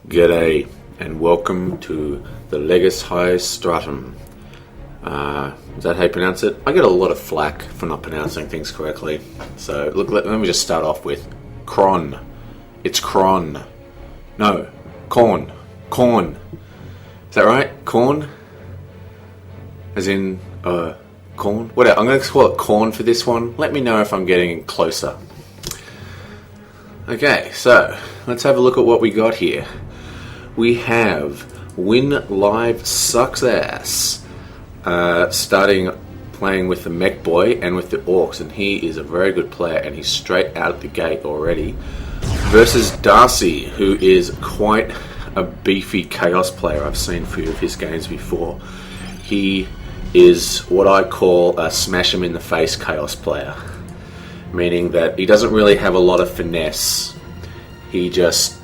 G'day and welcome to the Legis Stratum. Is that how you pronounce it? I get a lot of flack for not pronouncing things correctly. So look, let me just start off with Cron. It's Cron. No, Corn. Corn. Is that right? Corn? As in, corn? Whatever. I'm going to call it Corn for this one. Let me know if I'm getting closer. Okay, so let's have a look at what we got here. We have WinLIVEsuxASS starting playing with the Mech Boy and with the Orcs, and he is a very good player and he's straight out of the gate already, versus Darcyl, who is quite a beefy Chaos player. I've seen a few of his games before. He is what I call a smash him in the face Chaos player, meaning that he doesn't really have a lot of finesse. He just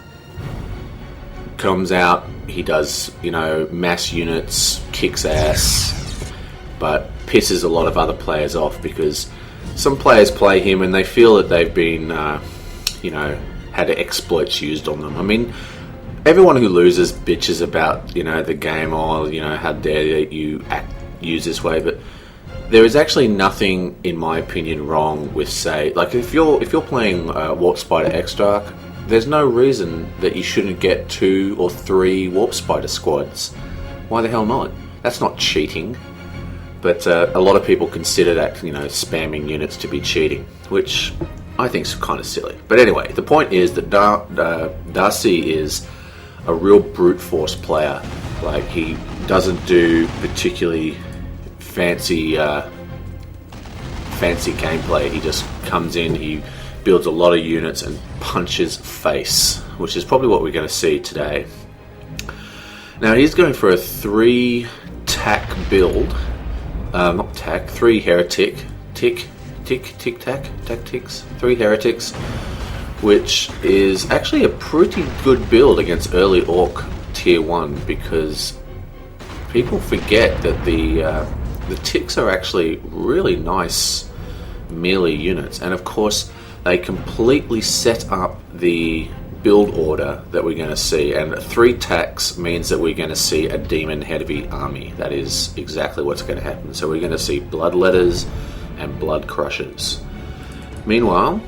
comes out, he does, mass units, kicks ass, but pisses a lot of other players off because some players play him and they feel that they've been, had exploits used on them. I mean, everyone who loses bitches about, the game or, how dare you use this way, but there is actually nothing, in my opinion, wrong with, say, like if you're playing Warp Spider Extract, there's no reason that you shouldn't get 2 or 3 Warp Spider squads. Why the hell not? That's not cheating. But a lot of people consider that, spamming units to be cheating, which I think is kind of silly. But anyway, the point is that Darcyl is a real brute force player. Like, he doesn't do particularly fancy gameplay. He just comes in, he builds a lot of units and punches face, which is probably what we're going to see today. Now he's going for a 3 tack build, not tack, 3 heretic, tactics, 3 heretics, which is actually a pretty good build against early Orc tier 1, because people forget that the ticks are actually really nice melee units, and of course they completely set up the build order that we're going to see, and 3 tacks means that we're going to see a demon heavy army. That is exactly what's going to happen. So we're going to see bloodletters and blood crushers. Meanwhile,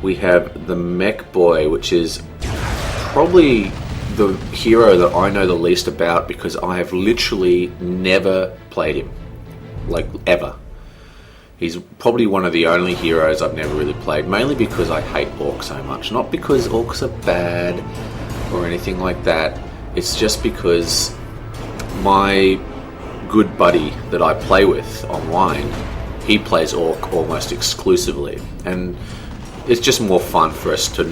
we have the Mech Boy, which is probably the hero that I know the least about because I have literally never played him, like ever. He's probably one of the only heroes I've never really played, mainly because I hate Orcs so much. Not because Orcs are bad or anything like that. It's just because my good buddy that I play with online, he plays Orc almost exclusively, and it's just more fun for us to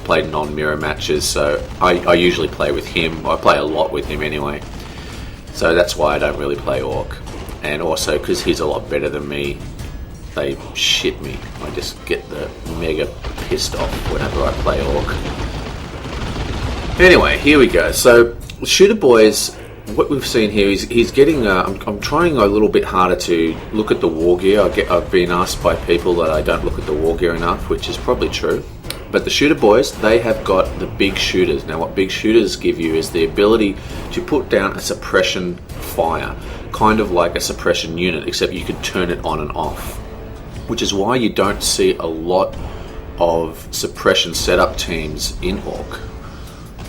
play non-mirror matches. So I usually play with him. I play a lot with him anyway, so that's why I don't really play Orc. And also because he's a lot better than me, they shit me. I just get the mega pissed off whenever I play Orc. Anyway, here we go. So Shooter Boys, what we've seen here is he's getting. I'm trying a little bit harder to look at the war gear. I've been asked by people that I don't look at the war gear enough, which is probably true. But the Shooter Boys, they have got the big shooters. Now what big shooters give you is the ability to put down a suppression fire, kind of like a suppression unit, except you can turn it on and off, which is why you don't see a lot of suppression setup teams in Orc.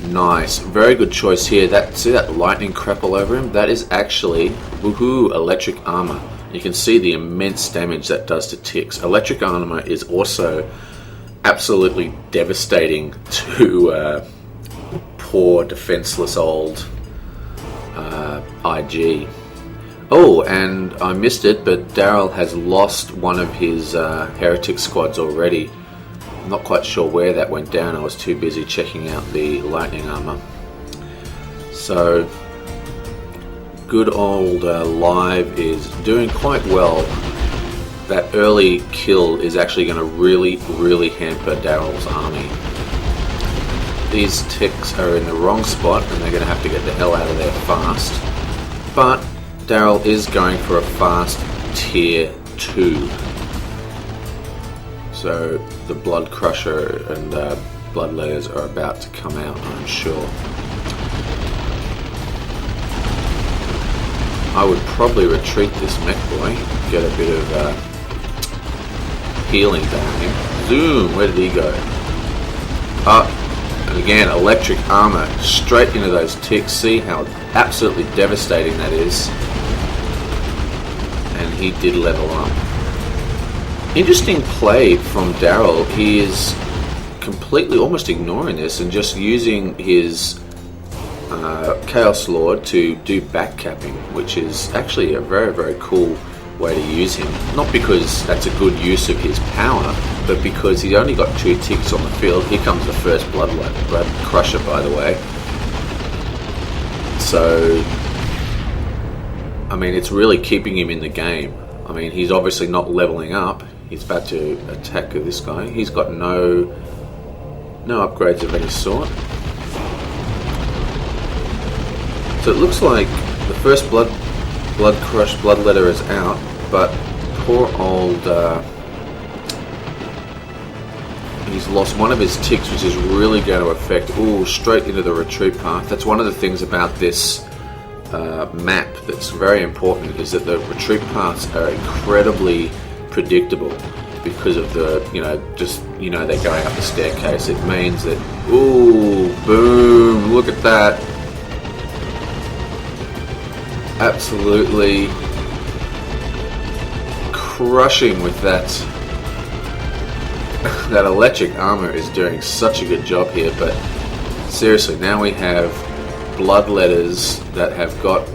Nice, very good choice here. See that lightning crap all over him? That is actually, woohoo, electric armor. You can see the immense damage that does to ticks. Electric armor is also absolutely devastating to poor defenseless old IG. Oh, and I missed it, but Darcyl has lost one of his heretic squads already. I'm not quite sure where that went down. I was too busy checking out the lightning armor. So good old Live is doing quite well. That early kill is actually going to really, really hamper Darcyl's army. These ticks are in the wrong spot and they're going to have to get the hell out of there fast. But Darcyl is going for a fast tier 2. So the Blood Crusher and Bloodletters are about to come out, I'm sure. I would probably retreat this mech boy, get a bit of healing down him. Zoom, where did he go? Up, and again, electric armor straight into those ticks. See how absolutely devastating that is. And he did level up. Interesting play from Darcyl. He is completely almost ignoring this and just using his Chaos Lord to do backcapping, which is actually a very, very cool way to use him. Not because that's a good use of his power, but because he's only got 2 ticks on the field. Here comes the first blood crusher, by the way. So, I mean, it's really keeping him in the game. I mean, he's obviously not leveling up. He's about to attack this guy. He's got no upgrades of any sort. So it looks like the first bloodletter is out, but poor old he's lost one of his ticks, which is really going to affect straight into the retreat path. That's one of the things about this map that's very important, is that the retreat paths are incredibly predictable because of the they're going up the staircase. It means that boom, look at that. Absolutely crushing with that. That electric armor is doing such a good job here, but seriously, now we have bloodletters that have got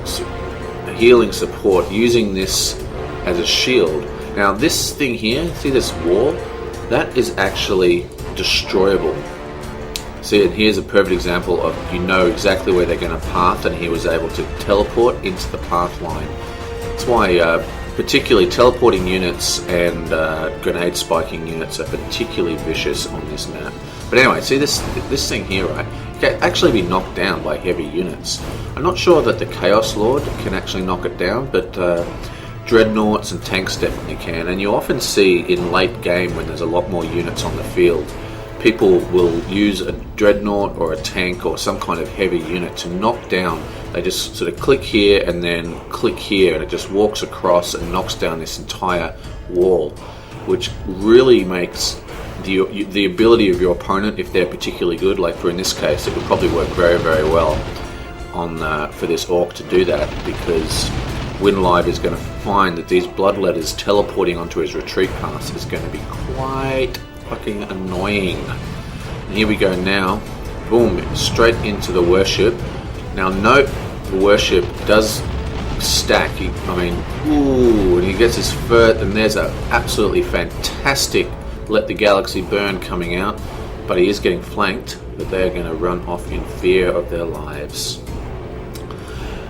healing support using this as a shield. Now this thing here, see this wall? That is actually destroyable. See, and here's a perfect example of exactly where they're going to path, and he was able to teleport into the path line. That's why particularly teleporting units and grenade spiking units are particularly vicious on this map. But anyway, see this thing here, right? It can actually be knocked down by heavy units. I'm not sure that the Chaos Lord can actually knock it down, but dreadnoughts and tanks definitely can. And you often see in late game, when there's a lot more units on the field, people will use a dreadnought or a tank or some kind of heavy unit to knock down. They just sort of click here and then click here, and it just walks across and knocks down this entire wall, which really makes the ability of your opponent, if they're particularly good, like for in this case, it would probably work very, very well on for this orc to do that, because WinLive is going to find that these bloodletters teleporting onto his retreat path is going to be quite fucking annoying. And here we go now. Boom, straight into the worship. Now note, the worship does stack. And he gets his furt, and there's a absolutely fantastic Let the Galaxy Burn coming out, but he is getting flanked, but they're going to run off in fear of their lives.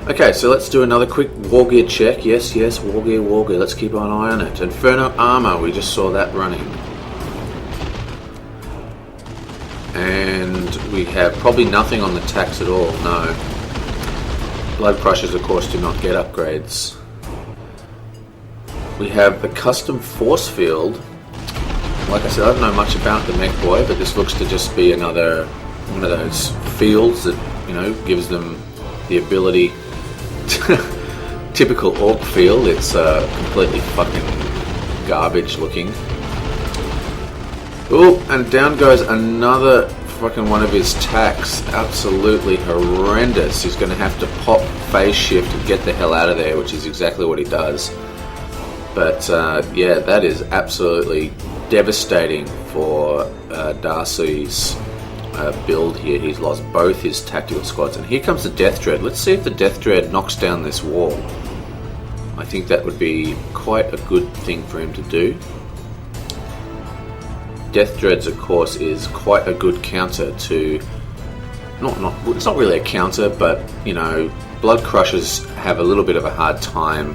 Okay, so let's do another quick war gear check. Yes, war gear. Let's keep an eye on it. Inferno armor, we just saw that running. And we have probably nothing on the tax at all, no. Blood Crushers, of course, do not get upgrades. We have the custom force field. Like I said, I don't know much about the mech boy, but this looks to just be another one of those fields that, gives them the ability to typical orc field. It's completely fucking garbage looking. Oh, and down goes another fucking one of his tacks. Absolutely horrendous. He's going to have to pop phase shift and get the hell out of there, which is exactly what he does. But yeah, that is absolutely devastating for Darcy's build here. He's lost both his tactical squads. And here comes the Death Dread. Let's see if the Death Dread knocks down this wall. I think that would be quite a good thing for him to do. Death Dreads, of course, is quite a good counter to... it's not really a counter, but, Blood Crushers have a little bit of a hard time,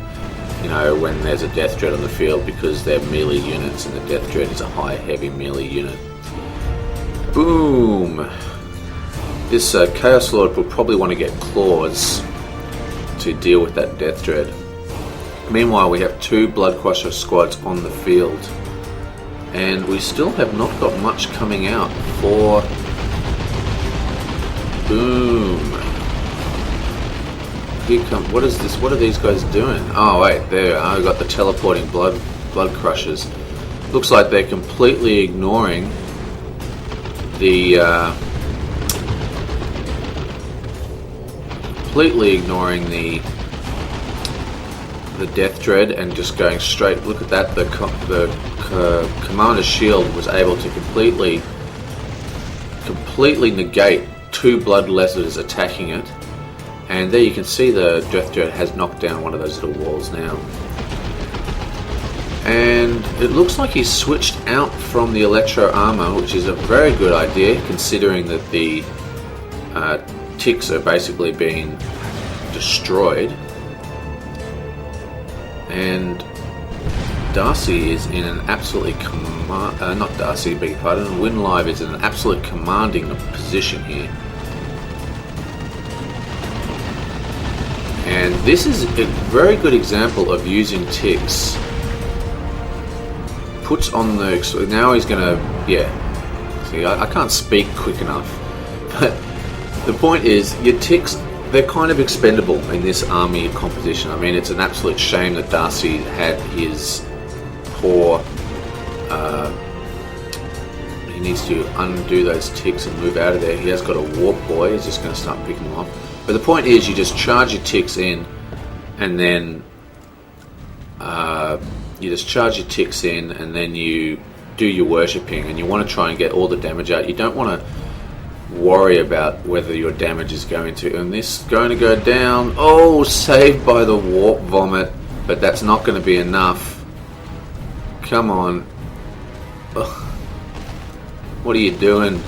when there's a Death Dread on the field, because they're melee units, and the Death Dread is a high, heavy melee unit. Boom! This Chaos Lord will probably want to get claws to deal with that Death Dread. Meanwhile, we have 2 Blood Crusher squads on the field. And we still have not got much coming out for... Boom. here come. What is this? What are these guys doing? Oh wait, there. I've got the teleporting blood crushers. Looks like they're completely ignoring the death dread and just going straight. Look at that. The commander's shield was able to completely negate 2 blood letters attacking it. And there you can see the death dread has knocked down one of those little walls now. And it looks like he's switched out from the electro armor, which is a very good idea considering that the ticks are basically being destroyed. And Darcy is in an absolutely not Darcy, beg your pardon. WinLive is in an absolute commanding position here. And this is a very good example of using ticks. Puts on the... Now he's gonna... Yeah. See, I can't speak quick enough. But the point is, your ticks, they're kind of expendable in this army composition. I mean, it's an absolute shame that Darcy had his poor... he needs to undo those ticks and move out of there. He has got a warp boy. He's just going to start picking them off. But the point is, you just charge your ticks in, and then you just charge your ticks in, and then you do your worshipping, and you want to try and get all the damage out. You don't want to worry about whether your damage is going to, and this is going to go down. Oh, saved by the warp vomit, but that's not going to be enough. Come on. Ugh. What are you doing?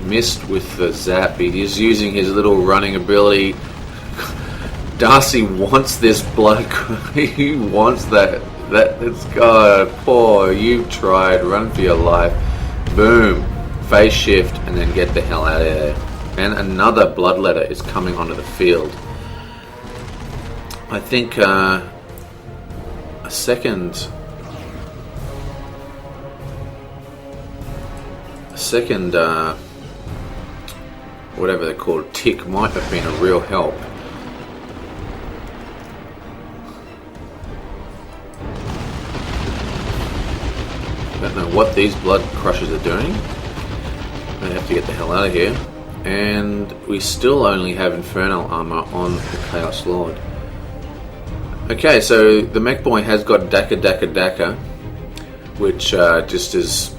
Missed with the zap. He's using his little running ability. Darcy wants this blood. He wants that. It's God. Poor. You've tried. Run for your life. Boom. Phase shift and then get the hell out of there. And another bloodletter is coming onto the field. I think a second whatever they're called, tick might have been a real help. Don't know what these blood crushers are doing. They have to get the hell out of here. And we still only have infernal armor on the Chaos Lord. Okay, so the mech boy has got Daka, which just is,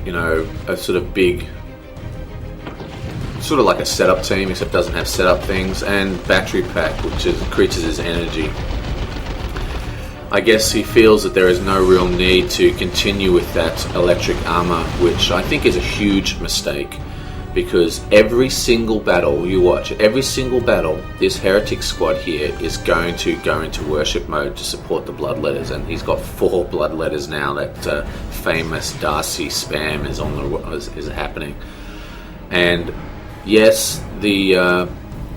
you know, a sort of big, sort of like a setup team, except doesn't have setup things, and battery pack, which increases his energy. I guess he feels that there is no real need to continue with that electric armor, which I think is a huge mistake, because every single battle, you watch, every single battle, this heretic squad here is going to go into worship mode to support the bloodletters, and he's got 4 bloodletters now. That famous Darcy spam is is happening. And yes, the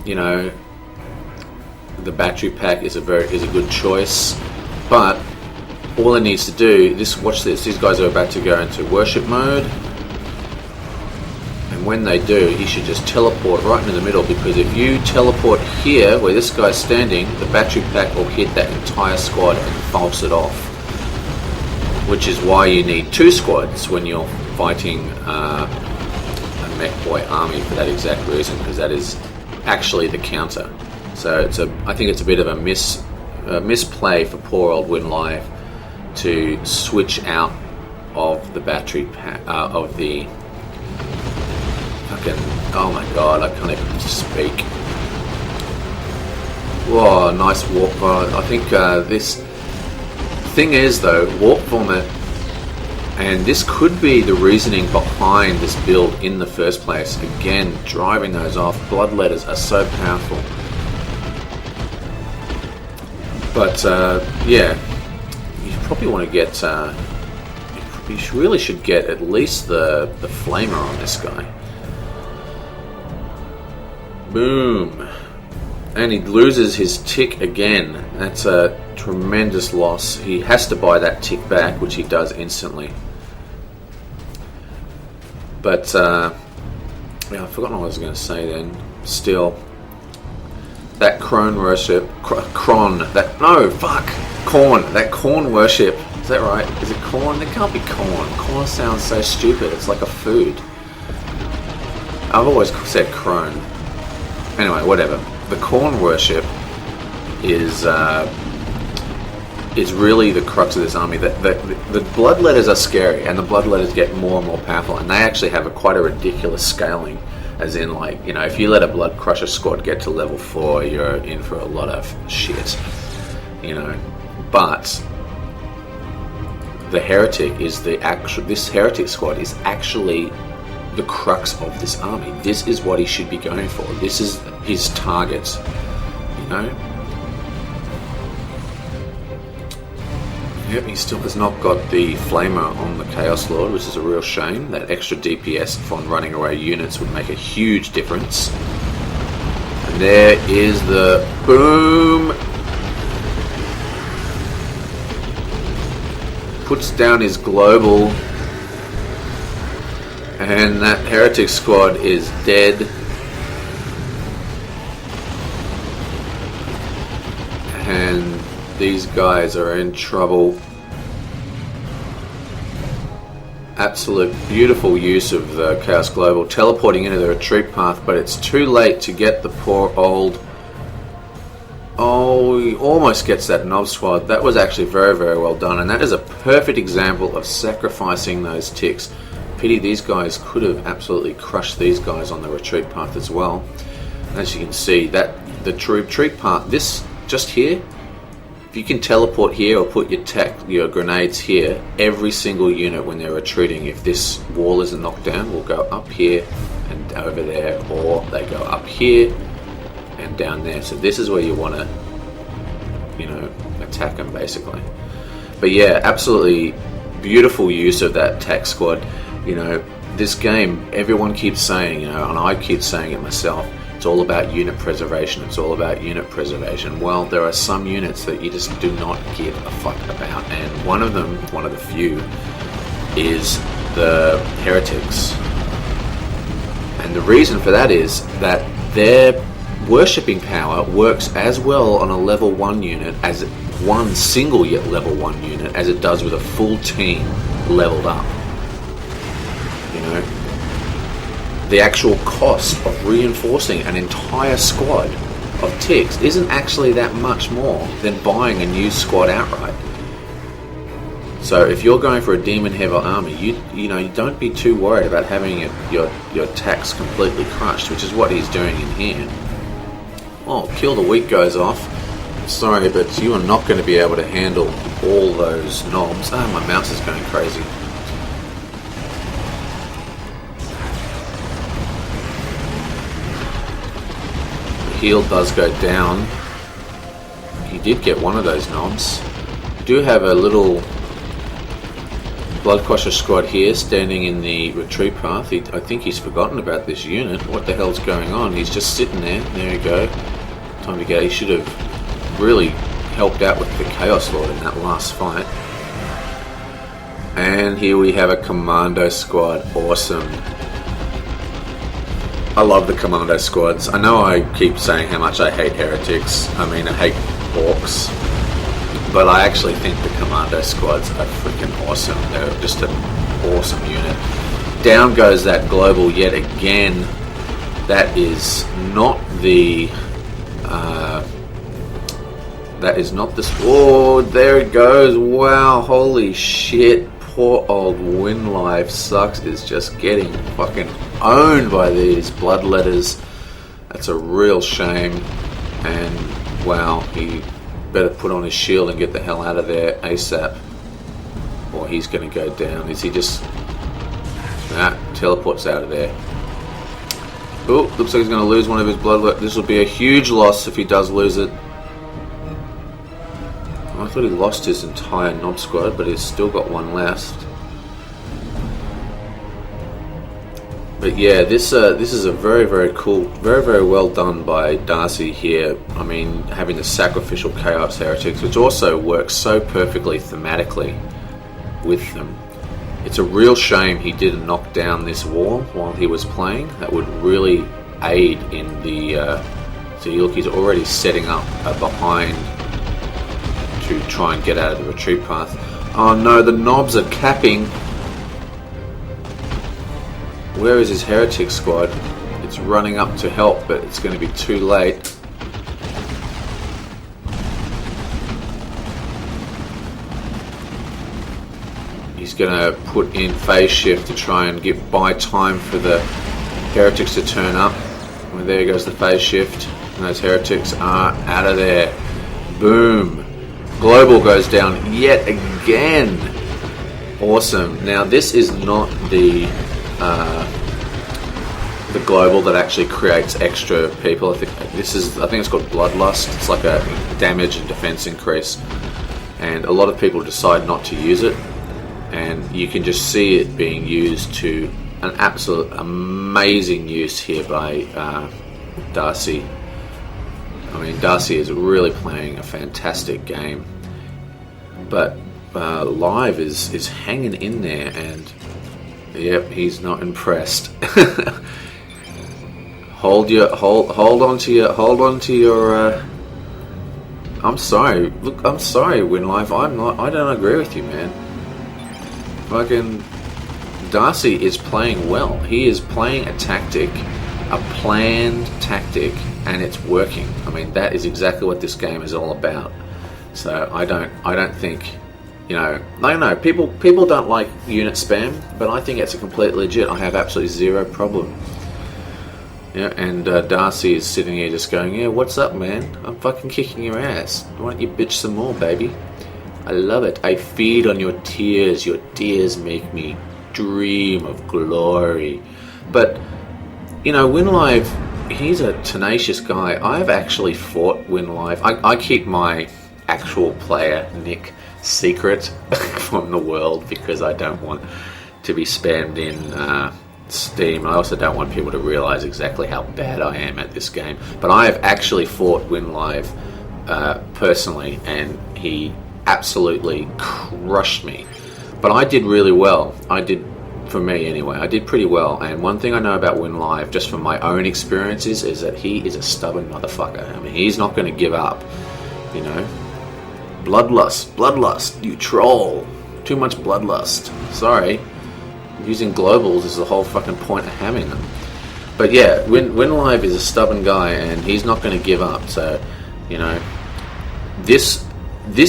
you know, the battery pack is a good choice, but all it needs to do, watch this, these guys are about to go into worship mode, and when they do, he should just teleport right into the middle, because if you teleport here where this guy's standing, the battery pack will hit that entire squad and false it off, which is why you need 2 squads when you're fighting a mech boy army, for that exact reason, because that is actually the counter. So I think it's a bit of a misplay for poor old WinLive to switch out of the battery pack, of the fucking, oh my god, I can't even speak. Whoa, nice warp vomit. I think this thing is though, warp vomit, and this could be the reasoning behind this build in the first place. Again, driving those off. Bloodletters are so powerful. But yeah, you probably want to get, you really should get at least the flamer on this guy. Boom. And he loses his tick again. That's a tremendous loss. He has to buy that tick back, which he does instantly. But yeah, I've forgotten what I was going to say then. still, that Crone worship, Corn, that corn worship, is that right? Is it corn? It can't be corn. Corn sounds so stupid. It's like a food. I've always said crone. Anyway, whatever. The corn worship is really the crux of this army. The bloodletters are scary, and the bloodletters get more and more powerful, and they actually have quite a ridiculous scaling. As in, like, you know, if you let a Blood Crusher squad get to level 4, you're in for a lot of shit, you know. But the Heretic is this Heretic squad is actually the crux of this army. This is what he should be going for. This is his target, you know. Yep, he still has not got the Flamer on the Chaos Lord, which is a real shame. That extra DPS from running away units would make a huge difference. And there is the boom. Puts down his global. And that Heretic squad is dead. And these guys are in trouble. Absolute beautiful use of the Chaos Global, teleporting into the retreat path, but it's too late to get the poor old... Oh, he almost gets that Nob squad. That was actually very, very well done, and that is a perfect example of sacrificing those ticks. Pity these guys could have absolutely crushed these guys on the retreat path as well. As you can see, that the retreat path, this just here, if you can teleport here or put your grenades here, every single unit when they're retreating, if this wall isn't knocked down, will go up here and over there, or they go up here and down there. So this is where you want to, you know, attack them basically. But yeah, absolutely beautiful use of that attack squad. You know, this game, everyone keeps saying, you know, and I keep saying it myself, it's all about unit preservation. It's all about unit preservation. Well, there are some units that you just do not give a fuck about, and one of them, one of the few, is the Heretics. And the reason for that is that their worshipping power works as well on a level 1 unit as one single level 1 unit as it does with a full team leveled up. You know, the actual cost of reinforcing an entire squad of ticks isn't actually that much more than buying a new squad outright. So if you're going for a demon heavy army, you know, you don't be too worried about having your attacks completely crushed, which is what he's doing in here. Oh, Kill the Weak goes off. Sorry, but you are not going to be able to handle all those knobs. Ah, my mouse is going crazy. Heal does go down. He did get one of those knobs. We do have a little Blood Crusher squad here standing in the retreat path. I think he's forgotten about this unit. What the hell's going on? He's just sitting there. There we go. Time to go. He should have really helped out with the Chaos Lord in that last fight. And here we have a Commando squad. Awesome. I love the Commando squads. I know I keep saying how much I hate Heretics. I mean, I hate Orcs. But I actually think the Commando squads are freaking awesome. They're just an awesome unit. Down goes that global yet again. That is not the... that is not the... Oh, there it goes. Wow, holy shit. Poor old WinLIVEsuxASS is just getting fucking owned by these bloodletters. That's a real shame. And wow, he better put on his shield and get the hell out of there ASAP, or he's going to go down. Is he just... Nah, teleports out of there. Oh, looks like he's going to lose one of his bloodletters. This will be a huge loss if he does lose it. I thought he lost his entire Nob squad, but he's still got one left. But yeah, this is a very, very cool, very, very well done by Darcy here. I mean, having the sacrificial Chaos Heretics, which also works so perfectly thematically with them. It's a real shame he didn't knock down this wall while he was playing. That would really aid in the. So you look, he's already setting up a behind to try and get out of the retreat path. Oh no, the knobs are capping. Where is his heretic squad? It's running up to help, but it's going to be too late. He's going to put in phase shift to try and buy time for the heretics to turn up. Well, there goes the phase shift, and those heretics are out of there. Boom. Global goes down yet again. Awesome. Now this is not the global that actually creates extra people. I think it's called Bloodlust. It's like a damage and defense increase, and a lot of people decide not to use it, and you can just see it being used to an absolute amazing use here by Darcy. I mean, Darcy is really playing a fantastic game, but Live is hanging in there, and yep, he's not impressed. hold on to your. I'm sorry. Look, I'm sorry, WinLive. I don't agree with you, man. Fucking Darcy is playing well. He is playing a tactic, a planned tactic, and it's working. I mean, that is exactly what this game is all about. So I don't think, I know people don't like unit spam, but I think it's a complete legit. I have absolutely zero problem. Yeah, and Darcy is sitting here just going, yeah, what's up, man? I'm fucking kicking your ass. Why don't you bitch some more, baby? I love it. I feed on your tears. Your tears make me dream of glory. But, WinLive, he's a tenacious guy. I've actually fought WinLive. I keep my actual player nick secret from the world because I don't want to be spammed in Steam. I also don't want people to realize exactly how bad I am at this game. But I have actually fought WinLive personally, and he absolutely crushed me. But I did really well. For me anyway, I did pretty well. And one thing I know about WinLive, just from my own experiences, is that he is a stubborn motherfucker. I mean, he's not going to give up, Bloodlust, you troll. Too much bloodlust. Sorry. Using globals is the whole fucking point of having them. But yeah, WinLive is a stubborn guy, and he's not going to give up. So, this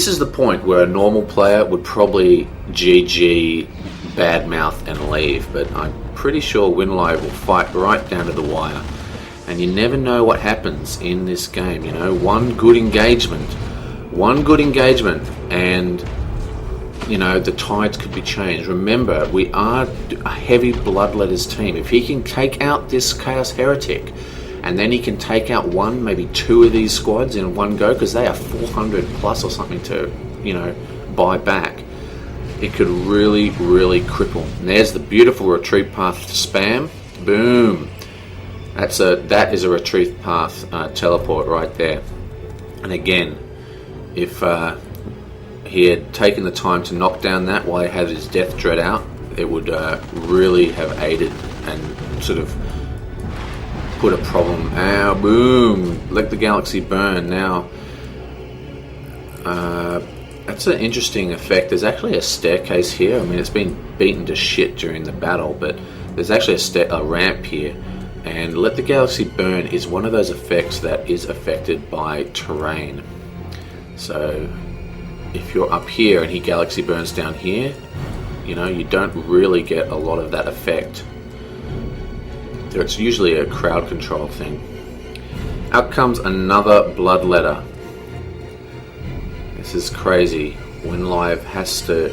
is the point where a normal player would probably GG, badmouth, and leave. But I'm pretty sure WinLive will fight right down to the wire. And you never know what happens in this game. One good engagement, and the tides could be changed. Remember, we are a heavy bloodletters team. If he can take out this Chaos Heretic, and then he can take out one, maybe two of these squads in one go, because they are 400 plus or something to, buy back, it could really, really cripple. And there's the beautiful retreat path spam. Boom. That is a retreat path teleport right there. And again, if he had taken the time to knock down that while he had his death dread out, it would really have aided and sort of put a problem. Ow, boom! Let the galaxy burn. Now, that's an interesting effect. There's actually a staircase here. I mean, it's been beaten to shit during the battle, but there's actually a ramp here. And Let the Galaxy Burn is one of those effects that is affected by terrain. So if you're up here and he galaxy burns down here, you don't really get a lot of that effect. It's usually a crowd control thing. Out comes another bloodletter. This is crazy. WinLive has to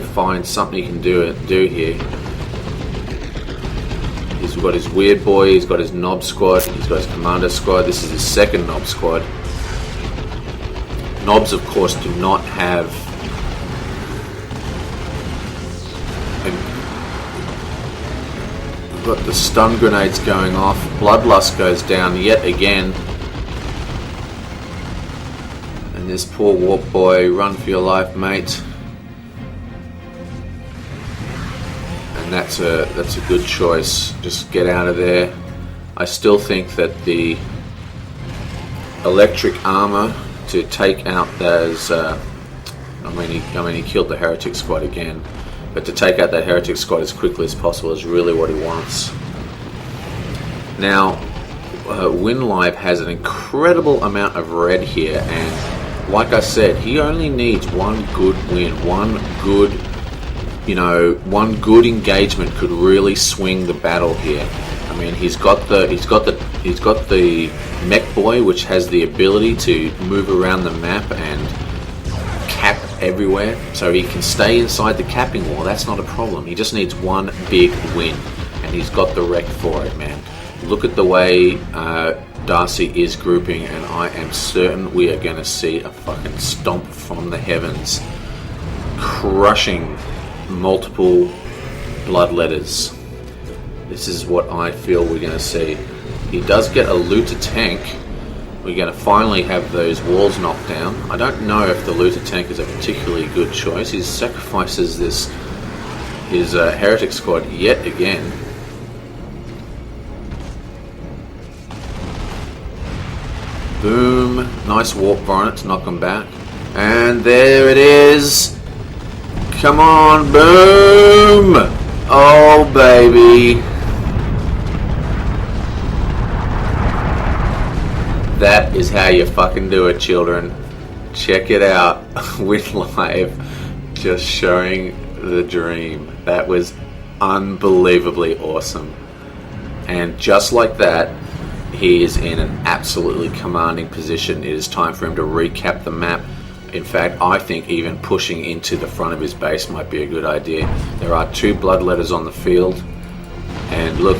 find something he can do here. He's got his weird boy, he's got his knob squad, he's got his commander squad. This is his second knob squad. Knobs, of course, do not have we've got the stun grenades going off. Bloodlust goes down yet again. And this poor warp boy, run for your life, mate. And that's a good choice. Just get out of there. I still think that the electric armor to take out those. He killed the heretic squad again, but to take out that heretic squad as quickly as possible is really what he wants. Now, WinLive has an incredible amount of red here, and like I said, he only needs one good win, one good engagement could really swing the battle here. I mean, he's got the mech boy, which has the ability to move around the map and cap everywhere, so he can stay inside the capping wall. That's not a problem. He just needs one big win, and he's got the wreck for it, man. Look at the way Darcy is grouping, and I am certain we are going to see a fucking stomp from the heavens, crushing multiple bloodletters. This is what I feel we're going to see. He does get a looter tank. We're going to finally have those walls knocked down. I don't know if the looter tank is a particularly good choice. He sacrifices his heretic squad yet again. Boom. Nice warp on it to knock him back. And there it is. Come on. Boom. Oh, baby. That is how you fucking do it, children. Check it out. WinLive just showing the dream. That was unbelievably awesome. And just like that, he is in an absolutely commanding position. It is time for him to recap the map. In fact, I think even pushing into the front of his base might be a good idea. There are 2 bloodletters on the field. And look,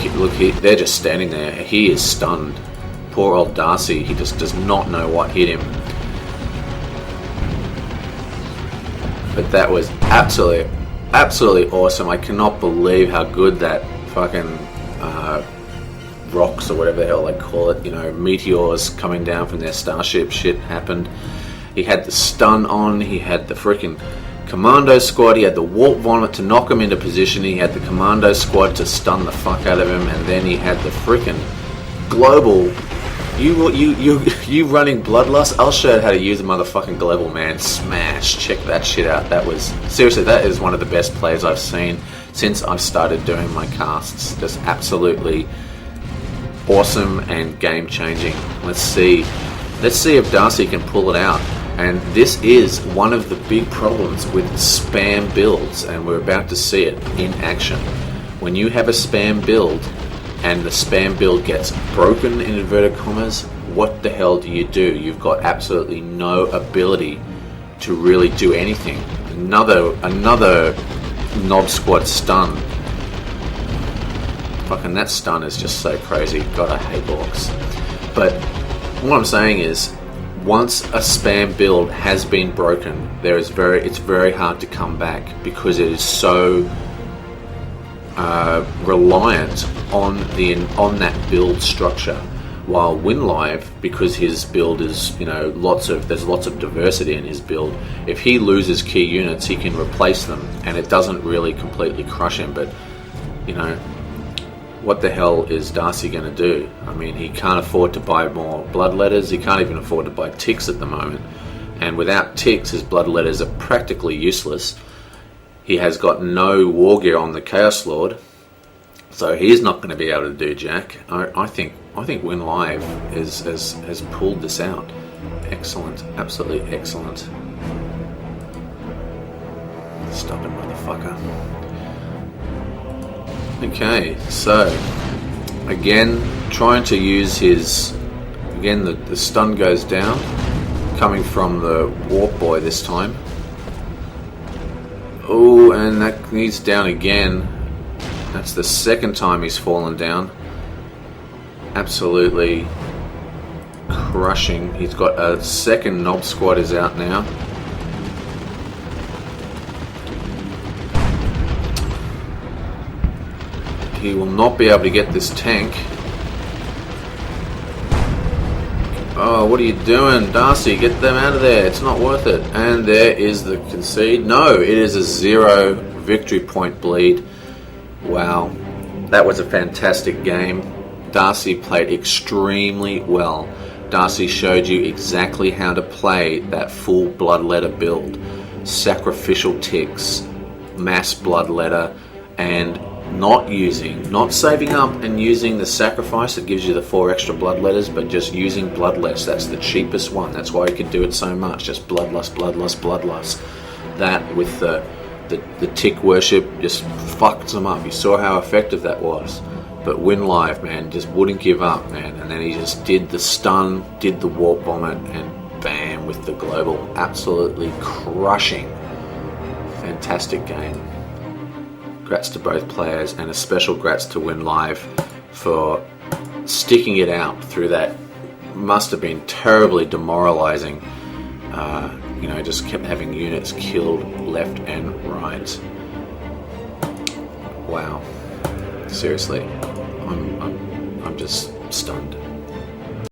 they're just standing there. He is stunned. Poor old Darcy, he just does not know what hit him. But that was absolutely awesome. I cannot believe how good that fucking rocks or whatever the hell they call it, meteors coming down from their starship shit happened. He had the stun on, he had the freaking commando squad, he had the warp vomit to knock him into position, he had the commando squad to stun the fuck out of him, and then he had the freaking global. You running Bloodlust? I'll show you how to use a motherfucking global, man. Smash. Check that shit out. That is one of the best plays I've seen since I've started doing my casts. Just absolutely awesome and game changing. Let's see if Darcy can pull it out. And this is one of the big problems with spam builds, and we're about to see it in action. When you have a spam build and the spam build gets broken in inverted commas, what the hell do? You've got absolutely no ability to really do anything. Another Knob Squad stun. Fucking that stun is just so crazy. God, I hate orcs. But what I'm saying is, once a spam build has been broken, it's very hard to come back, because it is so reliant on that build structure. While WinLive, because his build is there's lots of diversity in his build. If he loses key units, he can replace them, and it doesn't really completely crush him. But what the hell is Darcy going to do? I mean, he can't afford to buy more bloodletters. He can't even afford to buy ticks at the moment. And without ticks, his bloodletters are practically useless. He has got no war gear on the Chaos Lord, so he's not going to be able to do jack. I think WinLive has pulled this out. Excellent, absolutely excellent. Stop it, motherfucker. Okay, so again, trying to use the stun goes down, coming from the warp boy this time. Oh, and that needs down again. That's the second time he's fallen down. Absolutely crushing. He's got a second Knob Squad is out now. He will not be able to get this tank. Oh, what are you doing, Darcy? Get them out of there. It's not worth it. And there is the concede. No, it is a 0 victory point bleed. Wow. That was a fantastic game. Darcy played extremely well. Darcy showed you exactly how to play that full bloodletter build. Sacrificial ticks, mass bloodletter, and not saving up and using the sacrifice that gives you the 4 extra bloodletters, but just using bloodlust. That's the cheapest one. That's why you can do it so much. Just bloodlust, bloodlust, bloodlust. That with the tick worship just fucked them up. You saw how effective that was. But WinLIVE, man, just wouldn't give up, man. And then he just did the stun, did the warp vomit, and bam, with the global. Absolutely crushing. Fantastic game. Grats to both players, and a special grats to WinLIVE for sticking it out through that. Must have been terribly demoralizing. Just kept having units killed left and right. Wow. Seriously, I'm just stunned.